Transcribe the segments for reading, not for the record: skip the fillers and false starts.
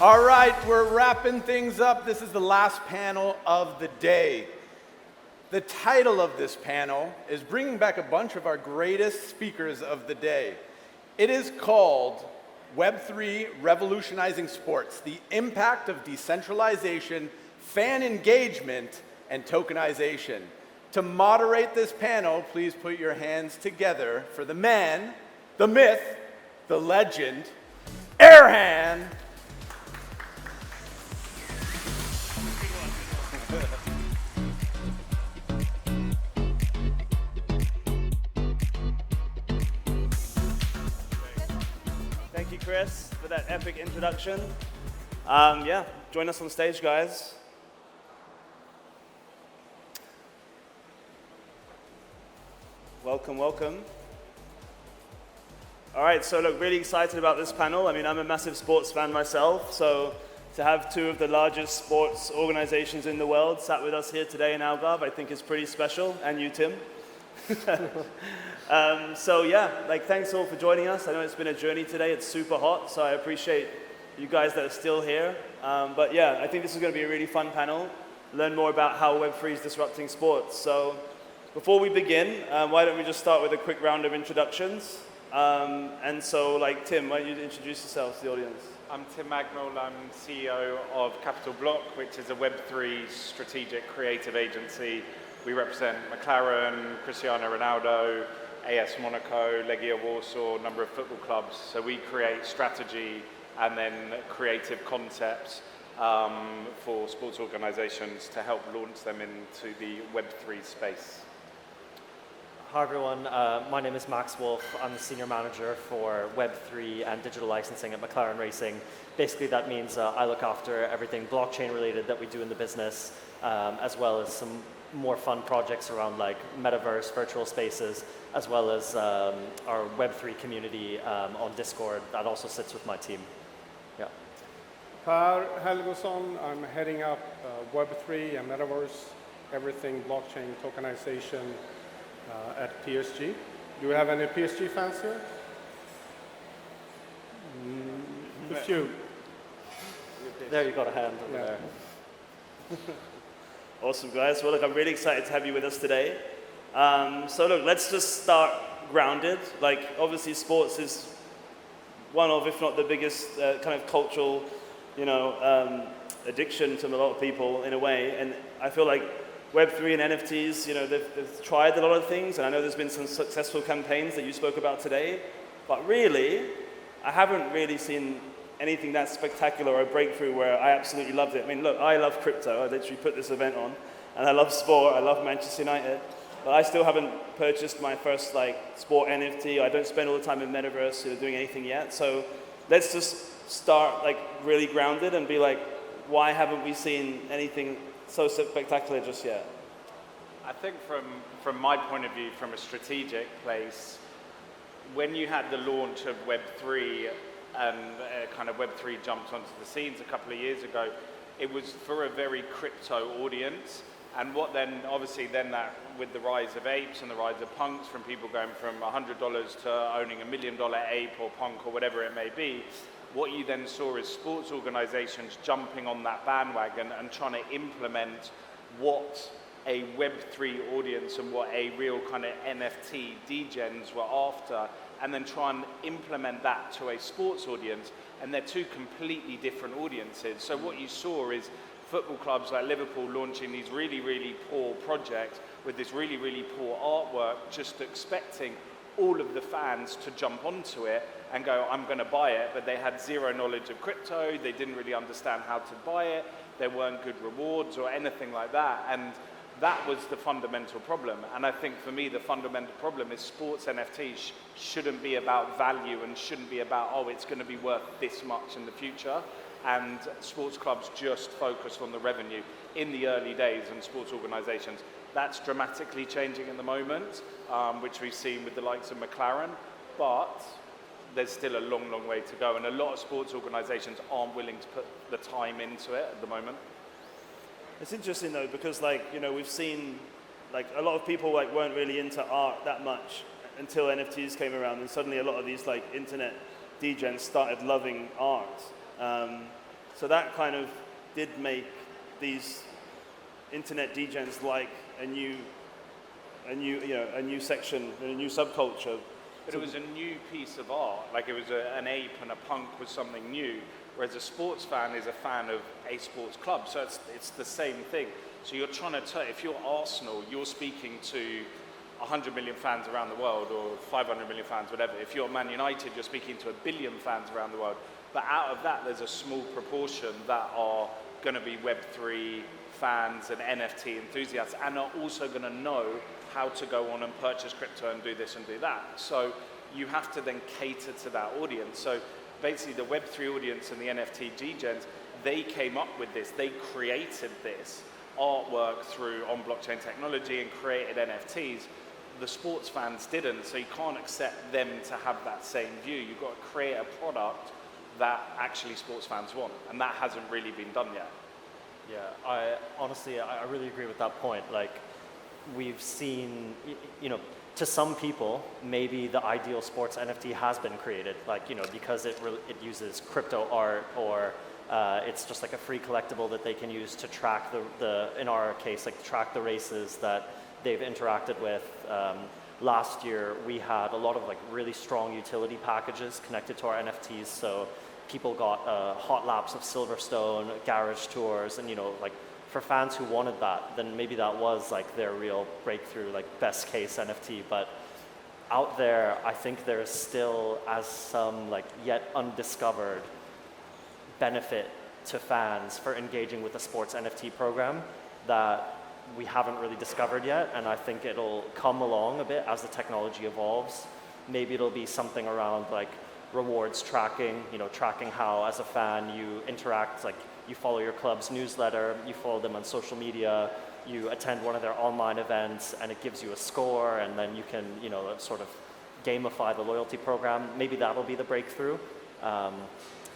All right, we're wrapping things up. This is the last panel of the day. The title of this panel is bringing back a bunch of our greatest speakers of the day. It is called Web3 Revolutionizing Sports, the Impact of Decentralization, Fan Engagement, and Tokenization. To moderate this panel, please put your hands together for the man, the myth, the legend, Erhan. Thank you, Chris, for that epic introduction. Join us on stage, guys. Welcome, welcome. All right, so look, really excited about this panel. I mean, I'm a massive sports fan myself, so to have two of the largest sports organizations in the world sat with us here today in Algarve, I think is pretty special, and you, Tim. Thanks all for joining us. I know it's been a journey today. It's super hot, so I appreciate you guys that are still here. I think this is going to be a really fun panel. Learn more about how Web3 is disrupting sports. So before we begin, why don't we just start with a quick round of introductions? Tim, why don't you introduce yourself to the audience? I'm Tim Mangnall. I'm CEO of Capital Block, which is a Web3 strategic creative agency. We represent McLaren, Cristiano Ronaldo, AS Monaco, Legia Warsaw, a number of football clubs. So we create strategy and then creative concepts for sports organizations to help launch them into the Web3 space. Hi everyone, my name is Max Wolfe. I'm the Senior Manager for Web3 and Digital Licensing at McLaren Racing. Basically that means I look after everything blockchain related that we do in the business, as well as some more fun projects around like Metaverse, virtual spaces, as well as our Web3 community on Discord. That also sits with my team. Yeah. Helgosson, I'm heading up Web3 and Metaverse, everything blockchain, tokenization at PSG. Do we have any PSG fans here? A few. There, you got a hand over there. Awesome, guys. Well, look, I'm really excited to have you with us today. Let's just start grounded. Like, obviously, sports is one of, if not the biggest kind of cultural, addiction to a lot of people in a way. And I feel like Web3 and NFTs, they've tried a lot of things, and I know there's been some successful campaigns that you spoke about today. But really, I haven't really seen anything that's spectacular or a breakthrough where I absolutely loved it. I mean, look, I love crypto. I literally put this event on. And I love sport. I love Manchester United. But I still haven't purchased my first sport NFT. I don't spend all the time in Metaverse doing anything yet. So let's just start really grounded and be like, why haven't we seen anything so spectacular just yet? I think from my point of view, from a strategic place, when you had the launch of Web3 and kind of Web3 jumped onto the scenes a couple of years ago, it was for a very crypto audience. And what then, obviously then that, with the rise of apes and the rise of punks, from people going from $100 to owning $1 million ape or punk or whatever it may be, what you then saw is sports organizations jumping on that bandwagon and trying to implement what a Web3 audience and what a real kind of NFT degens were after, and then try and implement that to a sports audience, and they're two completely different audiences. So what you saw is football clubs like Liverpool launching these really, really poor projects with this really, really poor artwork, just expecting all of the fans to jump onto it and go, I'm going to buy it, but they had zero knowledge of crypto, they didn't really understand how to buy it, there weren't good rewards or anything like that, and that was the fundamental problem. And I think for me the fundamental problem is sports NFTs shouldn't be about value and shouldn't be about, oh, it's going to be worth this much in the future, and sports clubs just focused on the revenue in the early days, and sports organizations. That's dramatically changing at the moment, which we've seen with the likes of McLaren, but there's still a long, long way to go, and a lot of sports organizations aren't willing to put the time into it at the moment. It's interesting though, because we've seen a lot of people weren't really into art that much until NFTs came around, and suddenly a lot of these internet degens started loving art. So that kind of did make these internet degens like a new section, a new subculture. But it was a new piece of art, like it was an ape and a punk was something new, whereas a sports fan is a fan of a sports club, so it's the same thing. So you're trying to if you're Arsenal, you're speaking to 100 million fans around the world, or 500 million fans, whatever. If you're Man United, you're speaking to 1 billion fans around the world. But out of that, there's a small proportion that are going to be Web3 fans and NFT enthusiasts, and are also going to know how to go on and purchase crypto and do this and do that. So you have to then cater to that audience. So basically the Web3 audience and the NFT degens, they came up with this. They created this artwork through on blockchain technology and created NFTs. The sports fans didn't, so you can't accept them to have that same view. You've got to create a product that actually sports fans want, and that hasn't really been done yet. Yeah, I really agree with that point. Like, we've seen, to some people, maybe the ideal sports NFT has been created, like, because it uses crypto art, or it's just like a free collectible that they can use to track in our case, like track the races that they've interacted with. Last year, we had a lot of like really strong utility packages connected to our NFTs. So people got hot laps of Silverstone, garage tours, and like for fans who wanted that, then maybe that was like their real breakthrough, like best case NFT. But out there, I think there is still as some like yet undiscovered benefit to fans for engaging with the sports NFT program that we haven't really discovered yet, and I think it'll come along a bit as the technology evolves. Maybe it'll be something around like rewards tracking, tracking how as a fan you interact, like you follow your club's newsletter, you follow them on social media, you attend one of their online events, and it gives you a score, and then you can, sort of gamify the loyalty program. Maybe that'll be the breakthrough. But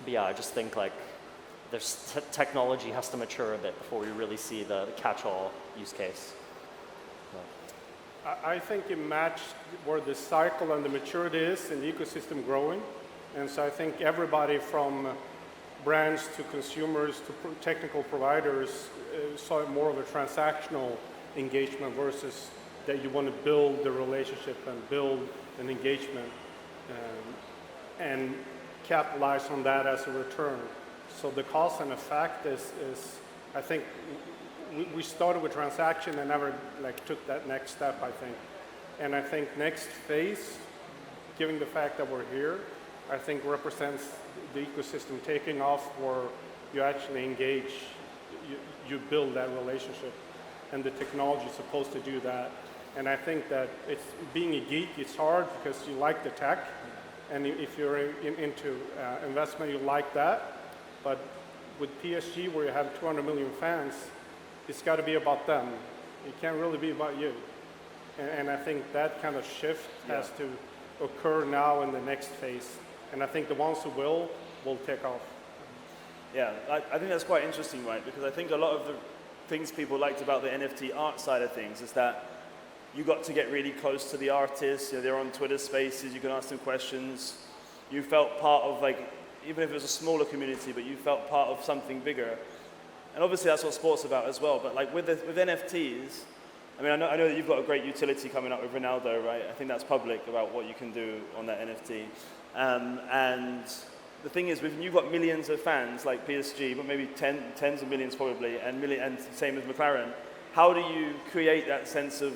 yeah, I just think like technology has to mature a bit before we really see the catch-all use case. I think it matched where the cycle and the maturity is and the ecosystem growing. And so I think everybody from brands to consumers to technical providers saw it more of a transactional engagement versus that you want to build the relationship and build an engagement and capitalize on that as a return. So the cause and effect is I think we started with transaction and never like took that next step, I think. And I think next phase, given the fact that we're here, I think represents the ecosystem taking off where you actually engage, you build that relationship, and the technology is supposed to do that. And I think that it's being a geek, it's hard because you like the tech, and if you're into investment, you like that. But with PSG, where you have 200 million fans, it's got to be about them. It can't really be about you. And I think that kind of shift has to occur now in the next phase. And I think the ones who will take off. Yeah, I think that's quite interesting, right? Because I think a lot of the things people liked about the NFT art side of things is that you got to get really close to the artists. They're on Twitter Spaces. You can ask them questions. You felt part of, like, even if it was a smaller community, but you felt part of something bigger. And obviously that's what sport's about as well. But like with NFTs, I mean, I know that you've got a great utility coming up with Ronaldo, right? I think that's public about what you can do on that NFT. And the thing is, you've got millions of fans like PSG, but maybe tens of millions probably, and same as McLaren. How do you create that sense of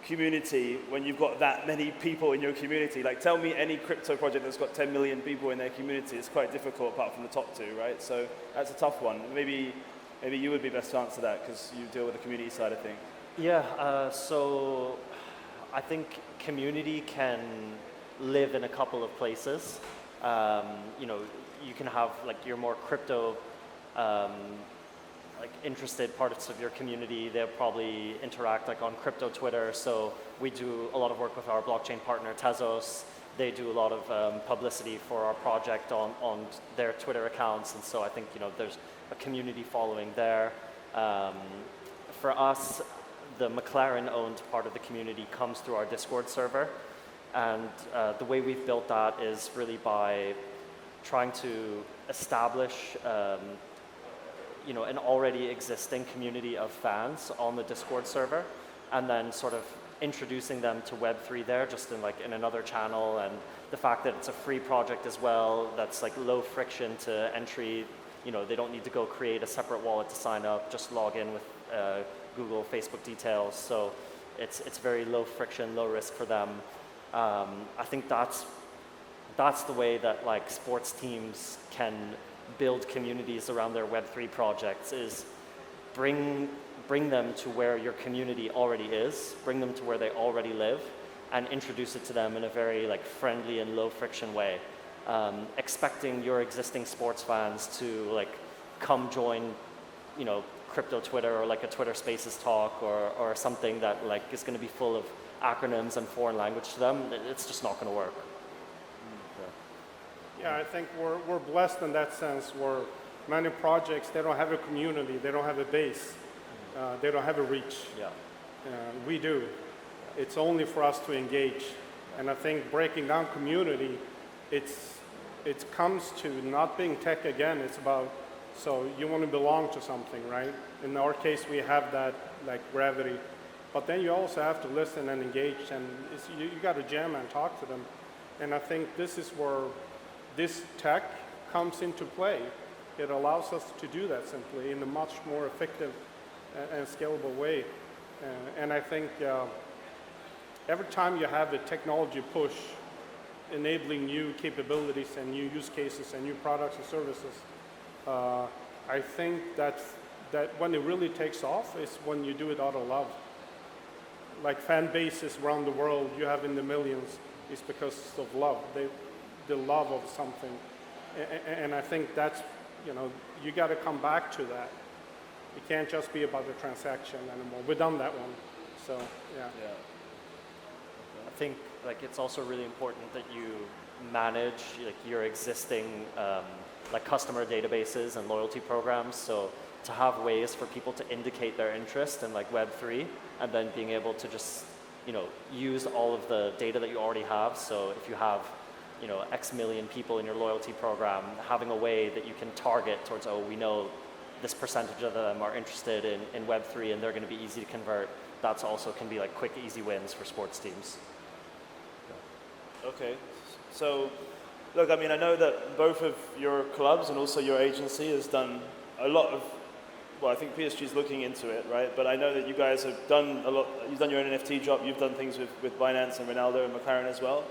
community when you've got that many people in your community? Like, tell me any crypto project that's got 10 million people in their community. It's quite difficult apart from the top two, right? So that's a tough one. Maybe you would be best to answer that because you deal with the community side of things. Yeah, so I think community can live in a couple of places. You can have like your more crypto like interested parts of your community. They'll probably interact like on crypto Twitter. So we do a lot of work with our blockchain partner Tezos. They do a lot of publicity for our project on their Twitter accounts, and so I think there's a community following there. For us, the McLaren-owned part of the community comes through our Discord server, and the way we've built that is really by trying to establish an already existing community of fans on the Discord server, and then sort of introducing them to Web3 there, just in another channel, and the fact that it's a free project as well, that's like low friction to entry. They don't need to go create a separate wallet to sign up, just log in with Google, Facebook details. So it's very low friction, low risk for them. I think that's the way that like sports teams can build communities around their Web3 projects, is bring them to where your community already is, bring them to where they already live, and introduce it to them in a very like friendly and low friction way. Expecting your existing sports fans to like come join, crypto Twitter or like a Twitter Spaces talk or something that like is going to be full of acronyms and foreign language to them, it's just not going to work. Yeah, I think we're blessed in that sense, where many projects, they don't have a community, they don't have a base, they don't have a reach. Yeah. We do. It's only for us to engage. And I think breaking down community, it comes to not being tech again, it's about, so you want to belong to something, right? In our case, we have that like gravity. But then you also have to listen and engage, and you got to jam and talk to them. And I think this is where this tech comes into play. It allows us to do that simply in a much more effective and scalable way. And I think every time you have a technology push enabling new capabilities and new use cases and new products and services, I think that when it really takes off is when you do it out of love. Like fan bases around the world you have in the millions is because of love. The love of something. And I think that's, you got to come back to that. It can't just be about the transaction anymore. We've done that one. So, yeah. I think like it's also really important that you manage like your existing like customer databases and loyalty programs. So to have ways for people to indicate their interest in like Web3, and then being able to just use all of the data that you already have. So if you have X million people in your loyalty program, having a way that you can target towards, we know this percentage of them are interested in Web3 and they're going to be easy to convert. That's also can be like quick, easy wins for sports teams. Okay, so look, I mean, I know that both of your clubs and also your agency has done a lot of, well, I think PSG is looking into it, right? But I know that you guys have done a lot, you've done your own NFT drop, you've done things with Binance and Ronaldo and McLaren as well.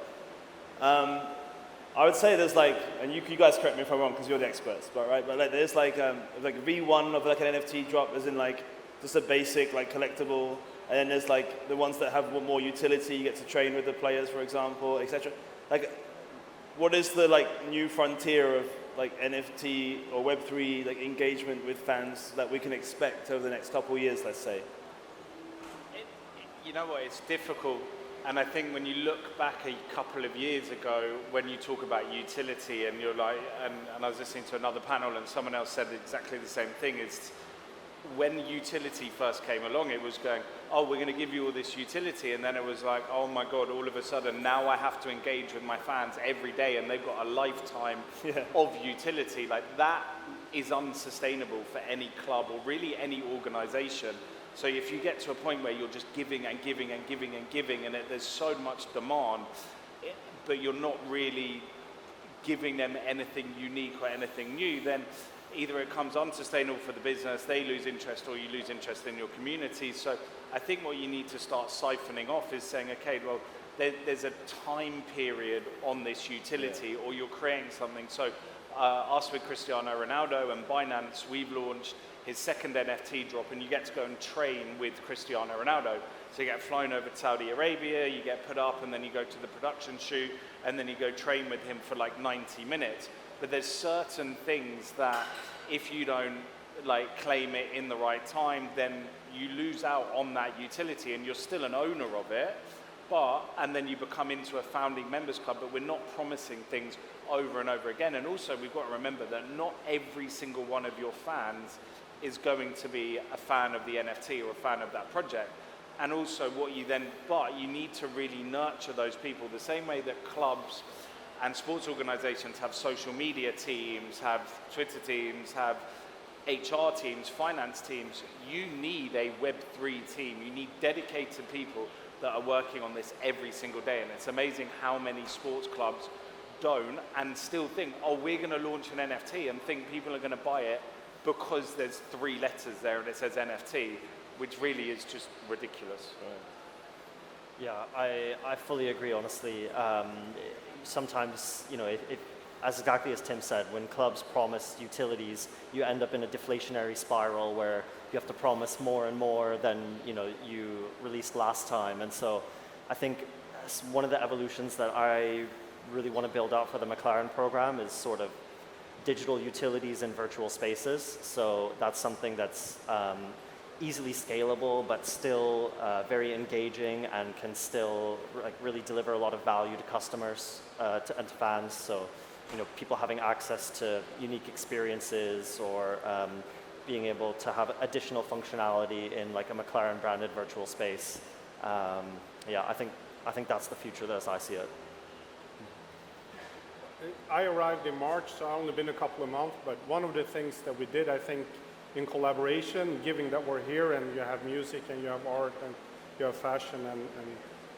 I would say there's like, and you guys correct me if I'm wrong because you're the experts, but right? But like there's like V1 of like an NFT drop, as in like just a basic like collectible, and then there's like the ones that have more utility. You get to train with the players, for example, etc. Like, what is the like new frontier of like NFT or Web3 like engagement with fans that we can expect over the next couple of years, let's say? You know what? It's difficult. And I think when you look back a couple of years ago, when you talk about utility and you're like, and I was listening to another panel and someone else said exactly the same thing, is when utility first came along, it was going, oh, we're going to give you all this utility. And then it was like, oh my God, all of a sudden now I have to engage with my fans every day and they've got a lifetime of utility. Like that is unsustainable for any club or really any organization. So if you get to a point where you're just giving and giving and giving and giving, and there's so much demand, but you're not really giving them anything unique or anything new, then either it becomes unsustainable for the business, they lose interest, or you lose interest in your community. So I think what you need to start siphoning off is saying, okay, well, there's a time period on this utility, or you're creating something. So us with Cristiano Ronaldo and Binance, we've launched his second NFT drop, and you get to go and train with Cristiano Ronaldo. So you get flown over to Saudi Arabia, you get put up, and then you go to the production shoot, and then you go train with him for like 90 minutes. But there's certain things that if you don't like claim it in the right time, then you lose out on that utility, and you're still an owner of it. And then you become into a founding members club, but we're not promising things over and over again. And also we've got to remember that not every single one of your fans is going to be a fan of the NFT or a fan of that project. And also but you need to really nurture those people the same way that clubs And sports organizations have social media teams, have Twitter teams, have HR teams, finance teams. You need a Web3 team. You need dedicated people that are working on this every single day. And it's amazing how many sports clubs don't and still think, oh, we're going to launch an NFT and think people are going to buy it because there's 3 letters there and it says NFT, which really is just ridiculous. Yeah, I fully agree, honestly. Sometimes, you know, as exactly as Tim said, when clubs promise utilities, you end up in a deflationary spiral where you have to promise more and more than, you know, you released last time. And so I think one of the evolutions that I really want to build out for the McLaren program is sort of digital utilities in virtual spaces. So that's something that's easily scalable, but still very engaging and can still like really deliver a lot of value to customers and to fans. So, you know, people having access to unique experiences or being able to have additional functionality in like a McLaren branded virtual space. Yeah, I think that's the future as I see it. I arrived in March, so I've only been a couple of months, but one of the things that we did, I think, in collaboration, given that we're here and you have music and you have art and you have fashion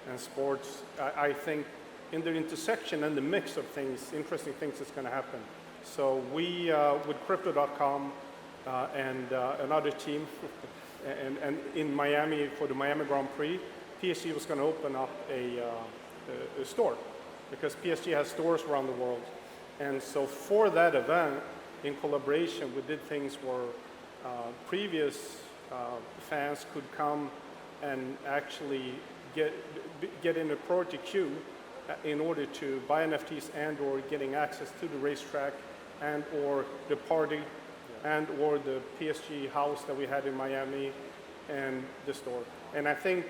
and sports, I think in the intersection and the mix of things, interesting things is going to happen. So we, with Crypto.com and another team, and in Miami for the Miami Grand Prix, PSG was going to open up a store because PSG has stores around the world. And so for that event, in collaboration, we did things where previous fans could come and actually get in a priority queue in order to buy NFTs and or getting access to the racetrack and or the party and or the PSG house that we had in Miami and the store. And I think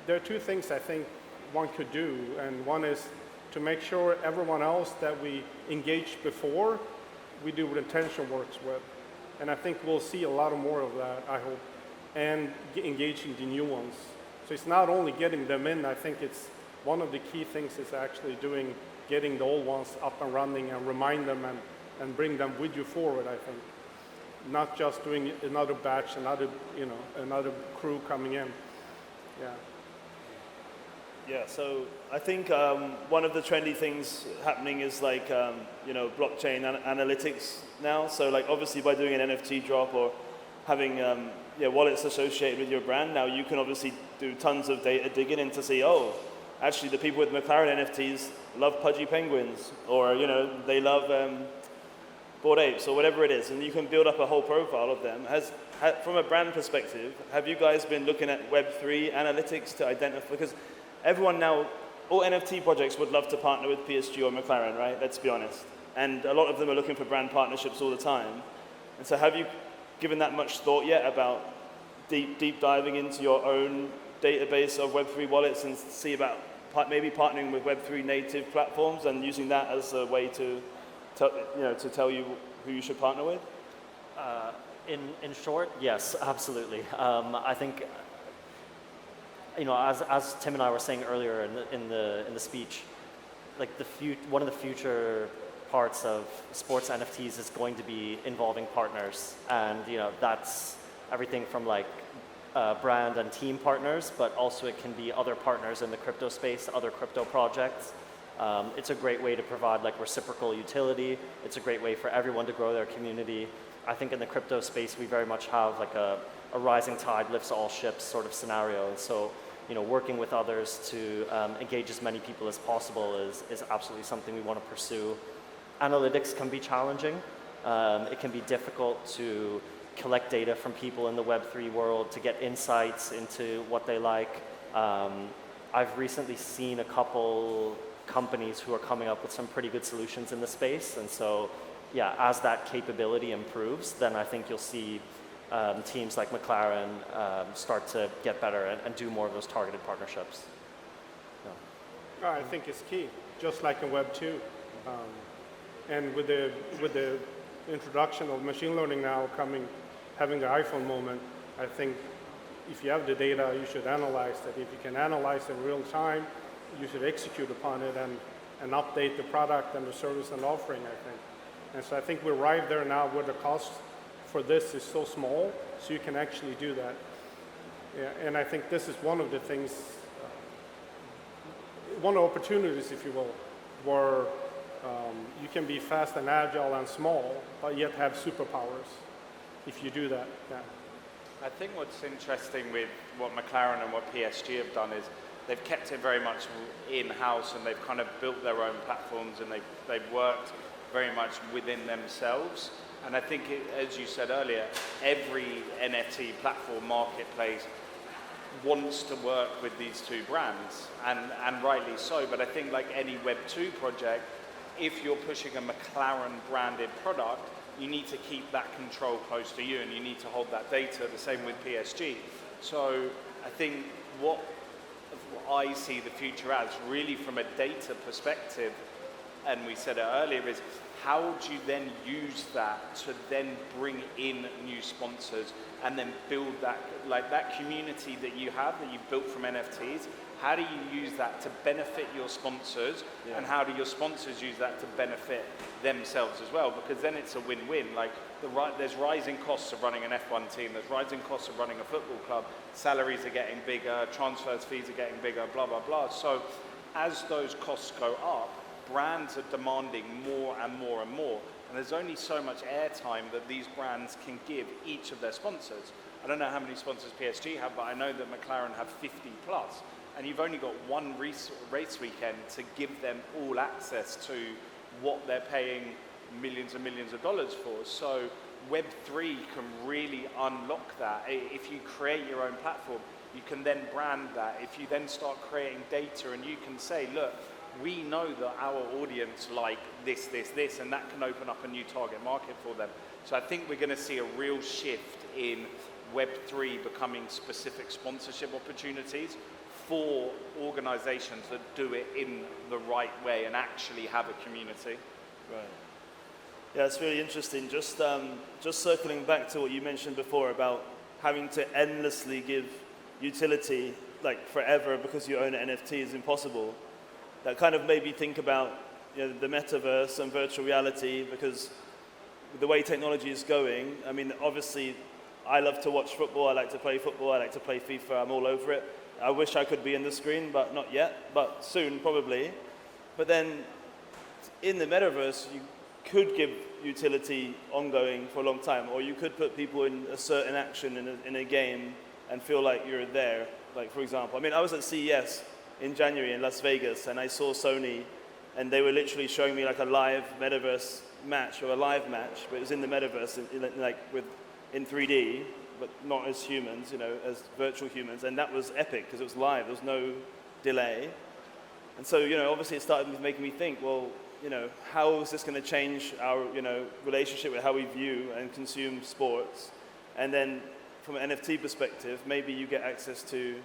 there are 2 things I think one could do, and one is to make sure everyone else that we engaged before, we do what intention works with. And I think we'll see a lot more of that, I hope, and engaging the new ones. So it's not only getting them in, I think it's one of the key things is actually getting the old ones up and running and remind them and bring them with you forward, I think. Not just doing another batch, another crew coming in. Yeah. Yeah, so I think one of the trendy things happening is like, blockchain analytics now. So like obviously by doing an NFT drop or having wallets associated with your brand, now you can obviously do tons of data digging in to see, oh, actually the people with McLaren NFTs love pudgy penguins, or, you know, they love Bored Apes or whatever it is, and you can build up a whole profile of them. From a brand perspective, have you guys been looking at Web3 analytics to identify, because everyone now, all NFT projects would love to partner with PSG or McLaren, right? Let's be honest. And a lot of them are looking for brand partnerships all the time. And so have you given that much thought yet about deep diving into your own database of Web3 wallets and see about maybe partnering with Web3 native platforms and using that as a way to tell you who you should partner with? In short, yes, absolutely. I think, you know, as Tim and I were saying earlier in the speech, like one of the future parts of sports NFTs is going to be involving partners, and you know that's everything from like brand and team partners, but also it can be other partners in the crypto space, other crypto projects. It's a great way to provide like reciprocal utility. It's a great way for everyone to grow their community. I think in the crypto space we very much have like a rising tide lifts all ships sort of scenario. And so, you know, working with others to engage as many people as possible is absolutely something we want to pursue. Analytics can be challenging. It can be difficult to collect data from people in the Web3 world to get insights into what they like. I've recently seen a couple companies who are coming up with some pretty good solutions in the space. And so, yeah, as that capability improves, then I think you'll see teams like McLaren start to get better and do more of those targeted partnerships. Yeah. I think it's key, just like in Web 2. And with the introduction of machine learning now having the iPhone moment, I think if you have the data, you should analyze that. If you can analyze in real time, you should execute upon it and update the product and the service and offering, I think. And so I think we're right there now where the cost for this is so small, so you can actually do that. Yeah, and I think this is one of the things, one of the opportunities, if you will, where you can be fast and agile and small, but yet have superpowers if you do that. Yeah. I think what's interesting with what McLaren and what PSG have done is they've kept it very much in-house, and they've kind of built their own platforms, and they've worked very much within themselves. And I think, as you said earlier, every NFT platform marketplace wants to work with these two brands, and rightly so. But I think like any Web2 project, if you're pushing a McLaren branded product, you need to keep that control close to you, and you need to hold that data. The same with PSG. So I think what I see the future as, really from a data perspective, and we said it earlier, is how do you then use that to then bring in new sponsors and then build that, like that community that you have, that you've built from NFTs, how do you use that to benefit your sponsors, and how do your sponsors use that to benefit themselves as well? Because then it's a win-win. Like there's rising costs of running an F1 team, there's rising costs of running a football club, salaries are getting bigger, transfers fees are getting bigger, blah, blah, blah. So as those costs go up, brands are demanding more and more and more. And there's only so much airtime that these brands can give each of their sponsors. I don't know how many sponsors PSG have, but I know that McLaren have 50 plus. And you've only got one race weekend to give them all access to what they're paying millions and millions of dollars for. So Web3 can really unlock that. If you create your own platform, you can then brand that. If you then start creating data, and you can say, look, we know that our audience like this, and that can open up a new target market for them. So I think we're going to see a real shift in Web3 becoming specific sponsorship opportunities for organizations that do it in the right way and actually have a community. Right. Yeah, it's really interesting. Just circling back to what you mentioned before about having to endlessly give utility like forever because you own an NFT is impossible. That kind of made me think about the metaverse and virtual reality, because the way technology is going, I mean, obviously, I love to watch football, I like to play football, I like to play FIFA, I'm all over it. I wish I could be in the screen, but not yet, but soon, probably. But then, in the metaverse, you could give utility ongoing for a long time, or you could put people in a certain action in a game and feel like you're there. Like, for example, I mean, I was at CES in January in Las Vegas, and I saw Sony, and they were literally showing me like a live metaverse match, or a live match, but it was in the metaverse, in 3D, but not as humans, as virtual humans, and that was epic because it was live. There was no delay, and so obviously it started making me think, well, how is this going to change our relationship with how we view and consume sports? And then from an NFT perspective, maybe you get access to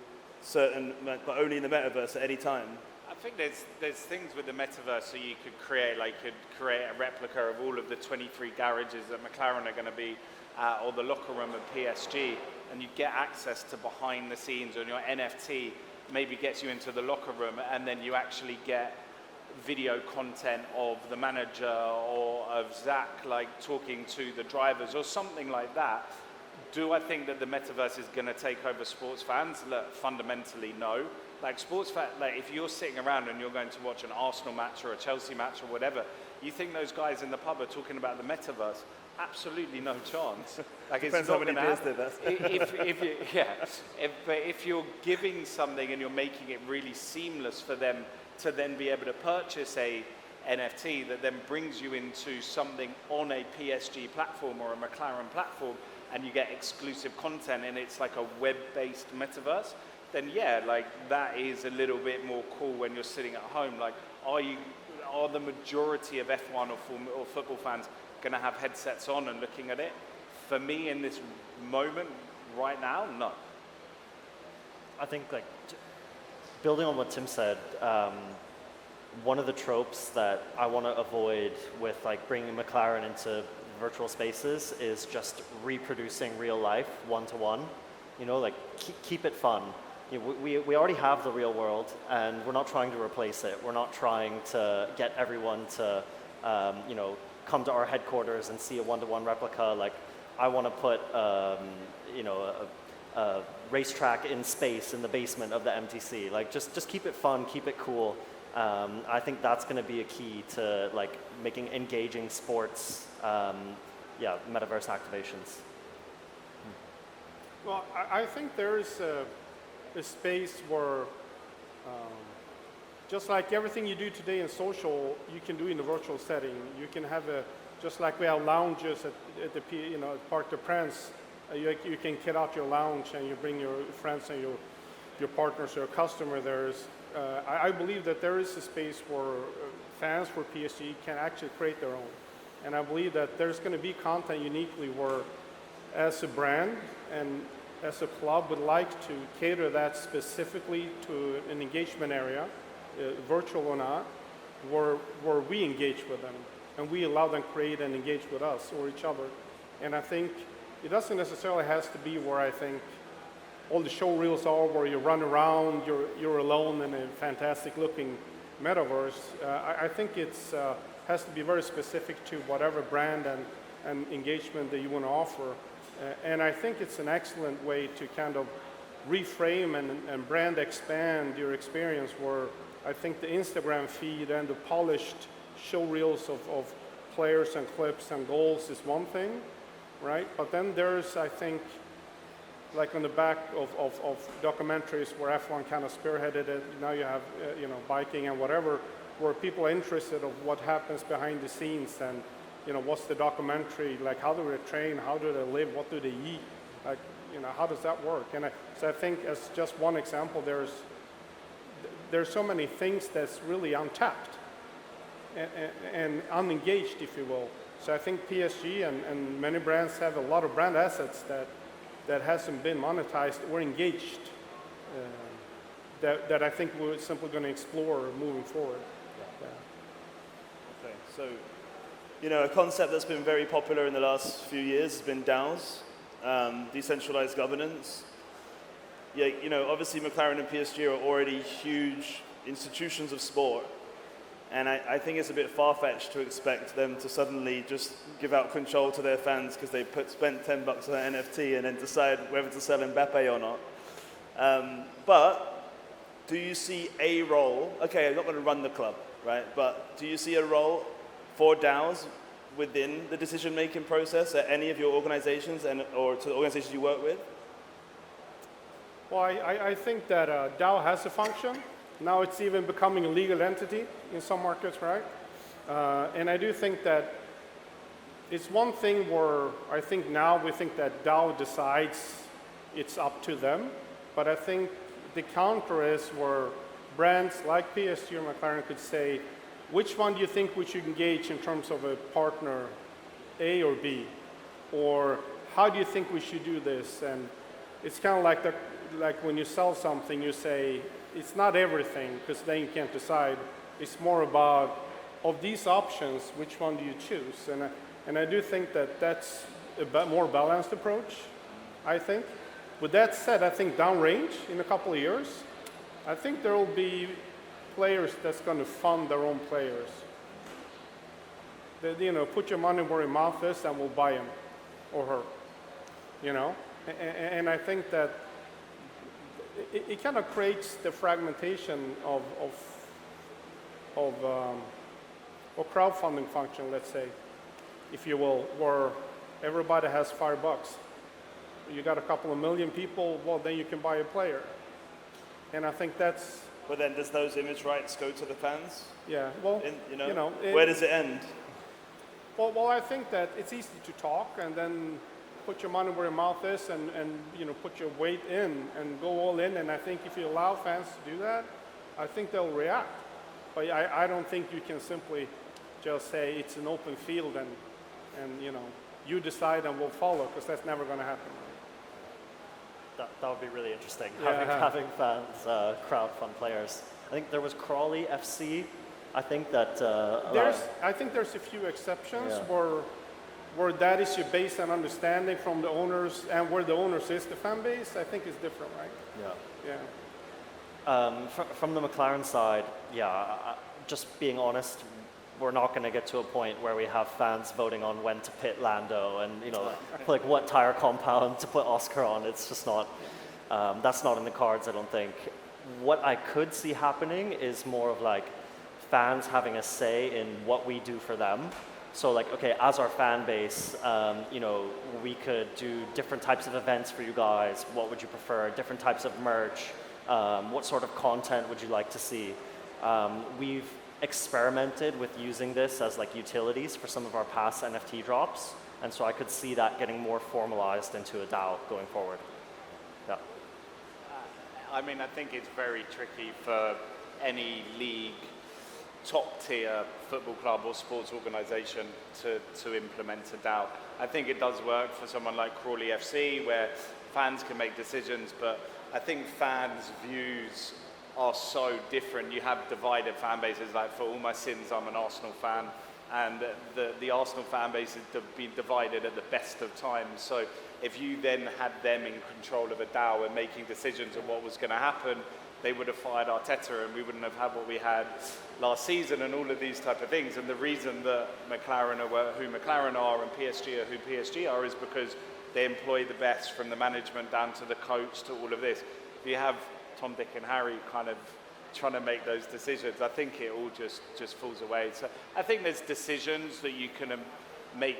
certain, but only in the metaverse at any time. I think there's things with the metaverse that you could create, like you could create a replica of all of the 23 garages that McLaren are going to be at, or the locker room at PSG, and you get access to behind the scenes, and your NFT maybe gets you into the locker room, and then you actually get video content of the manager or of Zach like talking to the drivers or something like that. Do I think that the metaverse is going to take over sports fans? Look, fundamentally, no. Like if you're sitting around and you're going to watch an Arsenal match or a Chelsea match or whatever, you think those guys in the pub are talking about the metaverse? Absolutely no chance. Like, depends how many beers they've had. But if you're giving something and you're making it really seamless for them to then be able to purchase a NFT that then brings you into something on a PSG platform or a McLaren platform, and you get exclusive content, and it's like a web-based metaverse, then yeah, like that is a little bit more cool when you're sitting at home. Like, are the majority of F1 or football fans going to have headsets on and looking at it? For me, in this moment right now, no. I think, like, building on what Tim said, one of the tropes that I want to avoid with like bringing McLaren into virtual spaces is just reproducing real life one-to-one. Like keep it fun. we already have the real world, and we're not trying to replace it. We're not trying to get everyone to, come to our headquarters and see a one-to-one replica. Like, I want to put, a racetrack in space in the basement of the MTC. Like, just keep it fun, keep it cool. I think that's going to be a key to like making engaging sports, metaverse activations. Well, I think there is a space where, just like everything you do today in social, you can do in a virtual setting. You can have just like we have lounges at the Parc des Princes, you can get out your lounge and you bring your friends and your partners or your customer there. I believe that there is a space where fans for PSG can actually create their own. And I believe that there's going to be content uniquely where, as a brand and as a club, would like to cater that specifically to an engagement area, virtual or not, where we engage with them and we allow them to create and engage with us or each other. And I think it doesn't necessarily has to be where I think all the show reels are, where you run around, you're alone in a fantastic looking metaverse. I think it's has to be very specific to whatever brand and engagement that you want to offer. And I think it's an excellent way to kind of reframe and brand expand your experience, where I think the Instagram feed and the polished show reels of players and clips and goals is one thing, right? But then there's, I think, like on the back of documentaries where F1 kind of spearheaded it, now you have biking and whatever, where people are interested of what happens behind the scenes and what's the documentary, like how do they train, how do they live, what do they eat, like how does that work? And so I think as just one example, there's so many things that's really untapped and unengaged, if you will. So I think PSG and many brands have a lot of brand assets that hasn't been monetized or engaged, that I think we're simply going to explore moving forward. Okay, so a concept that's been very popular in the last few years has been DAOs, decentralized governance. Yeah, obviously McLaren and PSG are already huge institutions of sport, and I think it's a bit far-fetched to expect them to suddenly just give out control to their fans because they spent $10 on an NFT and then decide whether to sell Mbappe or not. But do you see a role? Okay, I'm not going to run the club, right? But do you see a role for DAOs within the decision-making process at any of your organizations or to the organizations you work with? Well, I think that DAO has a function. Now it's even becoming a legal entity in some markets, right? And I do think that it's one thing where I think now we think that DAO decides it's up to them. But I think the counter is where brands like PSG or McLaren could say, which one do you think we should engage in terms of a partner, A or B? Or how do you think we should do this? And it's kind of like when you sell something, you say, it's not everything, because then you can't decide. It's more about, of these options, which one do you choose? And I do think that that's a more balanced approach, I think. With that said, I think downrange, in a couple of years, I think there will be players that's going to fund their own players. Put your money where your mouth is and we'll buy him or her, And I think that it kind of creates the fragmentation of crowdfunding function, let's say, if you will, where everybody has $5. You got a couple of million people, well, then you can buy a player. And I think that's... But then does those image rights go to the fans? Yeah, well, where does it end? Well, I think that it's easy to talk and then put your money where your mouth is and put your weight in and go all in. And I think if you allow fans to do that, I think they'll react. But I don't think you can simply just say it's an open field and you decide and we'll follow, because that's never going to happen. That would be really interesting, Yeah. having fans crowdfund players. I think there was Crawley FC. I think that I think there's a few exceptions where where that is your base and understanding from the owners, and where the owners is the fan base, I think is different, right? Yeah. Yeah. From the McLaren side, just being honest, we're not going to get to a point where we have fans voting on when to pit Lando and like what tire compound to put Oscar on. It's just not. That's not in the cards, I don't think. What I could see happening is more of like fans having a say in what we do for them. So like, okay, as our fan base, we could do different types of events for you guys. What would you prefer? Different types of merch. What sort of content would you like to see? We've experimented with using this as like utilities for some of our past NFT drops. And so I could see that getting more formalized into a DAO going forward. Yeah. I mean, I think it's very tricky for any league, top tier football club or sports organization to implement a DAO. I think it does work for someone like Crawley FC where fans can make decisions, but I think fans' views are so different. You have divided fan bases. Like for all my sins, I'm an Arsenal fan, and the Arsenal fan base has been divided at the best of times. So if you then had them in control of a DAO and making decisions on what was going to happen, they would have fired Arteta and we wouldn't have had what we had last season and all of these type of things. And the reason that McLaren are who McLaren are and PSG are who PSG are is because they employ the best from the management down to the coach to all of this. If you have Tom, Dick and Harry kind of trying to make those decisions, I think it all just falls away. So I think there's decisions that you can make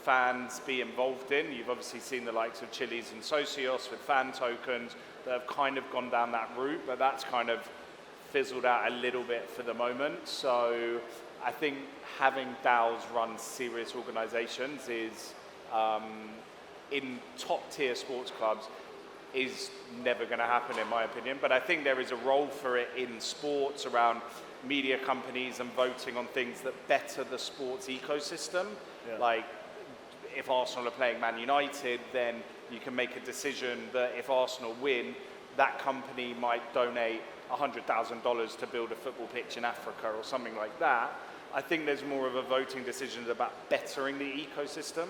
fans be involved in. You've obviously seen the likes of Chili's and Socios with fan tokens that have kind of gone down that route, but that's kind of fizzled out a little bit for the moment. So I think having DAOs run serious organizations is, in top tier sports clubs, is never going to happen in my opinion. But I think there is a role for it in sports around media companies and voting on things that better the sports ecosystem. Yeah. Like if Arsenal are playing Man United, then you can make a decision that if Arsenal win, that company might donate $100,000 to build a football pitch in Africa or something like that. I think there's more of a voting decision about bettering the ecosystem,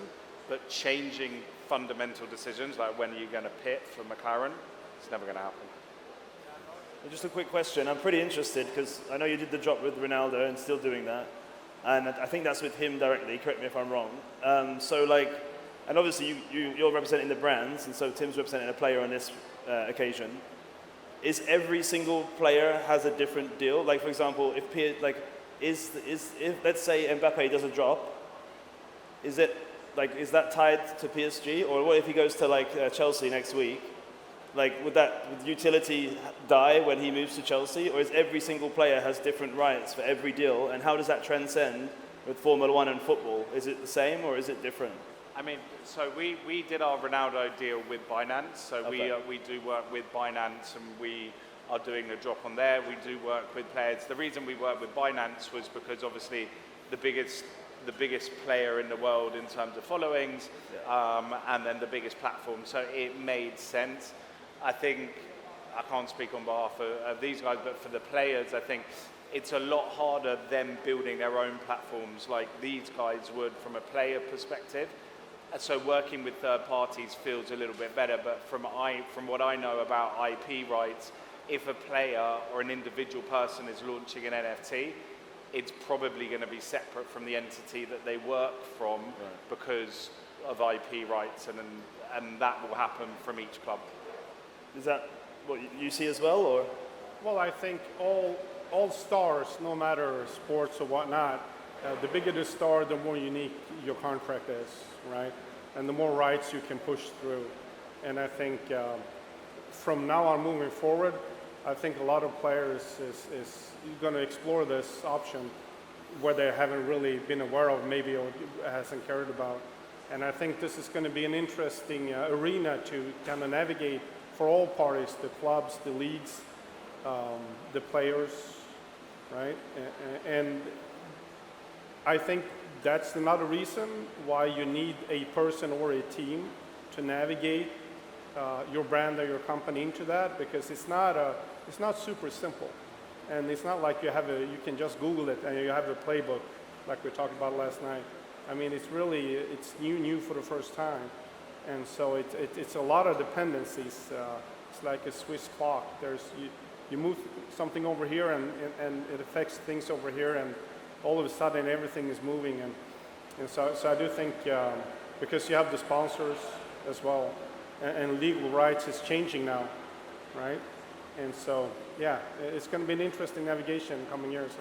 but changing fundamental decisions, like when are you going to pit for McLaren, it's never going to happen. Just a quick question. I'm pretty interested because I know you did the drop with Ronaldo and still doing that. And I think that's with him directly, correct me if I'm wrong. So like, and obviously you're representing the brands, and so Tim's representing a player on this occasion. Is every single player has a different deal? Like for example, if let's say Mbappe does a drop, is that tied to PSG? Or what if he goes to like Chelsea next week? Like would utility die when he moves to Chelsea? Or is every single player has different rights for every deal? And how does that transcend with Formula One and football? Is it the same or is it different? I mean, so we did our Ronaldo deal with Binance. So okay. we do work with Binance and we are doing a drop on there. We do work with players. The reason we worked with Binance was because obviously the biggest player in the world in terms of followings, and then the biggest platform. So it made sense. I think, I can't speak on behalf of these guys, but for the players, I think it's a lot harder them building their own platforms like these guys would from a player perspective. So working with third parties feels a little bit better, but from what I know about IP rights, if a player or an individual person is launching an NFT, it's probably going to be separate from the entity that they work from, right, because of IP rights, and that will happen from each club. Is that what you see as well, or? Well, I think all stars, no matter sports or whatnot, the bigger the star, the more unique your contract is, right? And the more rights you can push through. And I think from now on moving forward, I think a lot of players is going to explore this option where they haven't really been aware of, maybe, or hasn't cared about. And I think this is going to be an interesting arena to kind of navigate for all parties, the clubs, the leagues, the players, right? And I think that's another reason why you need a person or a team to navigate your brand or your company into that, because it's not super simple, and it's not like you can just Google it and you have a playbook like we talked about last night. I mean, it's new for the first time. And so it's a lot of dependencies. It's like a Swiss clock. You move something over here and it affects things over here, and all of a sudden everything is moving. And so I do think, because you have the sponsors as well, and legal rights is changing now, right? And so, yeah, it's going to be an interesting navigation in coming years.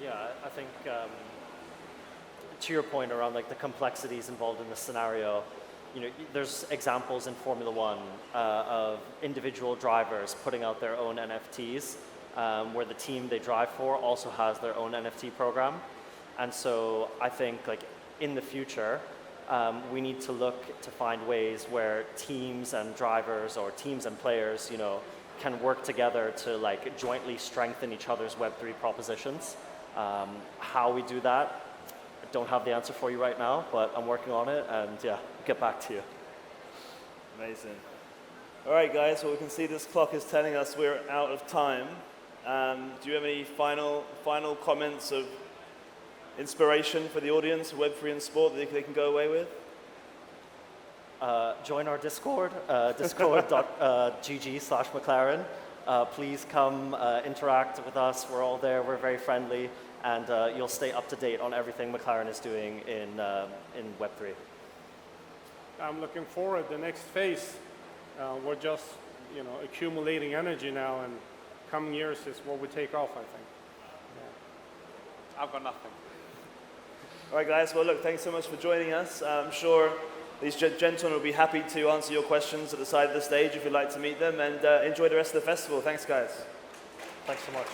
Yeah, I think to your point around like the complexities involved in this scenario, you know, there's examples in Formula One of individual drivers putting out their own NFTs, where the team they drive for also has their own NFT program. And so I think like in the future, we need to look to find ways where teams and drivers or teams and players, you know, can work together to like jointly strengthen each other's Web3 propositions. How we do that, I don't have the answer for you right now, but I'm working on it, and yeah, get back to you. Amazing. All right, guys, well, we can see this clock is telling us we're out of time. Do you have any final comments of inspiration for the audience, Web3 and sport, that they can go away with? Join our Discord, discord.gg/McLaren. Please come interact with us. We're all there. We're very friendly, and you'll stay up to date on everything McLaren is doing in Web3. I'm looking forward to the next phase. We're just, you know, accumulating energy now, and coming years is where we take off, I think. Yeah. I've got nothing. All right, guys. Well, look, thanks so much for joining us. I'm sure these gentlemen will be happy to answer your questions at the side of the stage if you'd like to meet them, and enjoy the rest of the festival. Thanks, guys. Thanks so much.